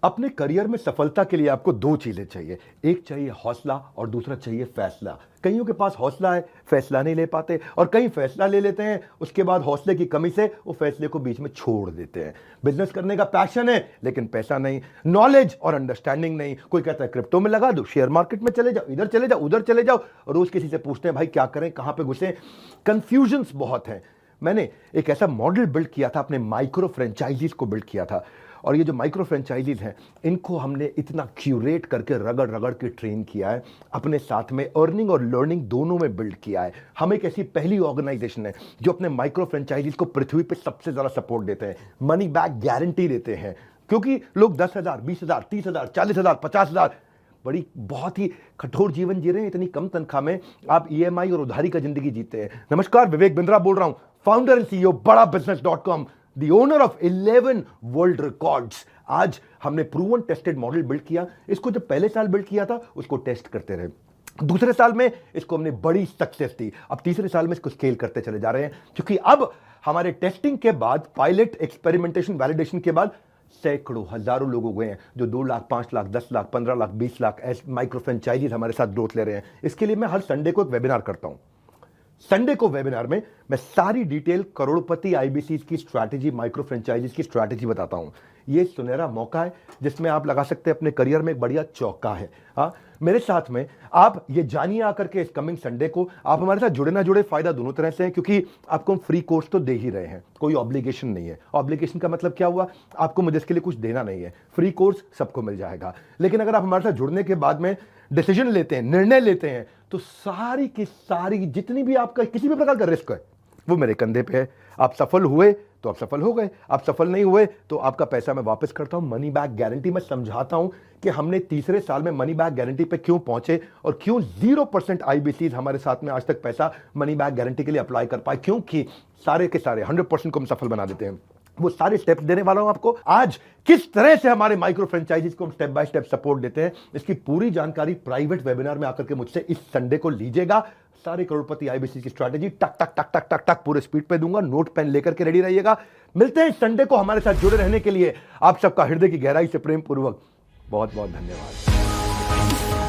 अपने करियर में सफलता के लिए आपको दो चीजें चाहिए। एक चाहिए हौसला और दूसरा चाहिए फैसला। कईयों के पास हौसला है, फैसला नहीं ले पाते, और कई फैसला ले लेते हैं, उसके बाद हौसले की कमी से वो फैसले को बीच में छोड़ देते हैं। बिजनेस करने का पैशन है लेकिन पैसा नहीं, नॉलेज और अंडरस्टैंडिंग नहीं। कोई कहता है क्रिप्टो में लगा दो, शेयर मार्केट में चले जाओ, इधर चले जाओ, उधर चले जाओ, रोज किसी से पूछते हैं भाई क्या करें, कहां पे घुसे। कंफ्यूजन्स बहुत हैं। मैंने एक ऐसा मॉडल बिल्ड किया था, अपने माइक्रो फ्रेंचाइजीज को बिल्ड किया था, और ये जो माइक्रो फ्रेंचाइजीज हैं इनको हमने इतना क्यूरेट करके रगड़ रगड़ के ट्रेन किया है, अपने साथ में अर्निंग और लर्निंग दोनों में बिल्ड किया है। हम एक ऐसी पहली ऑर्गेनाइजेशन है जो अपने माइक्रो फ्रेंचाइजीज को पृथ्वी पे सबसे ज्यादा सपोर्ट देते हैं, मनी बैक गारंटी देते हैं। क्योंकि लोग 10,000, 20,000, 30,000, 40,000, 50,000 बड़ी बहुत ही कठोर जीवन जी रहे हैं। इतनी कम तनख्वाह में आप ईएमआई और उधारी का जिंदगी जीते हैं। नमस्कार, विवेक बिंद्रा बोल रहा हूं, founder and CEO Bada Business dot com, the owner of 11 world records. आज हमने प्रूवन टेस्टेड मॉडल बिल्ड किया। इसको जब पहले साल बिल्ड किया था उसको टेस्ट करते रहे, दूसरे साल में इसको हमने बड़ी सक्सेस दी, अब तीसरे साल में इसको स्केल करते चले जा रहे हैं। क्योंकि अब हमारे टेस्टिंग के बाद, पायलट, एक्सपेरिमेंटेशन, वैलिडेशन के बाद सैकड़ों, हजारों लोग हो गए हैं जो 2 लाख, 5 लाख, 10 लाख, 15 लाख, 20 लाख ऐसे माइक्रो फ्रेंचाइजीज हमारे साथ ग्रोथ ले रहे हैं। इसके लिए मैं हर संडे को एक वेबिनार करता हूं। संडे को वेबिनार में मैं सारी डिटेल करोड़पति आईबीसी की स्ट्रैटेजी, माइक्रो फ्रेंचाइजीज की स्ट्रैटेजी बताता हूं। ये सुनहरा मौका है जिसमें आप लगा सकते हैं अपने करियर में एक बढ़िया चौका है। हाँ, मेरे साथ में आप ये जानिए आकर के इस कमिंग संडे को। आप हमारे साथ जुड़े ना जुड़े, फायदा दोनों तरह से है, क्योंकि आपको हम फ्री कोर्स तो दे ही रहे हैं, कोई ऑब्लिगेशन नहीं है। ऑब्लिगेशन का मतलब क्या हुआ, आपको मुझे इसके लिए कुछ देना नहीं है, फ्री कोर्स सबको मिल जाएगा। लेकिन अगर आप हमारे साथ जुड़ने के बाद में डिसीजन लेते हैं, निर्णय लेते हैं, तो सारी की सारी जितनी भी आपका किसी भी प्रकार का रिस्क है वो मेरे कंधे पे है। आप सफल हुए तो आप सफल हो गए, आप सफल नहीं हुए तो आपका पैसा मैं वापस करता हूं, मनी बैक गारंटी। मैं समझाता हूं कि हमने तीसरे साल में मनी बैक गारंटी पे क्यों पहुंचे और क्यों 0% आईबीसीज हमारे साथ में आज तक पैसा मनी बैक गारंटी के लिए अप्लाई कर पाए, क्योंकि सारे के सारे 100% को हम सफल बना देते हैं। वो सारे स्टेप्स देने वाला हूं आपको आज। किस तरह से हमारे माइक्रो फ्रेंचाइजीज को हम स्टेप बाय स्टेप सपोर्ट देते हैं, इसकी पूरी जानकारी प्राइवेट वेबिनार में आकर के मुझसे इस संडे को लीजिएगा। सारे करोड़पति आईबीसी की स्ट्रैटेजी टक टक टक टक टक टक पूरे स्पीड पे दूंगा, नोट पेन लेकर के रेडी रहिएगा। मिलते हैं संडे को। हमारे साथ जुड़े रहने के लिए आप सबका हृदय की गहराई से प्रेम पूर्वक बहुत बहुत धन्यवाद।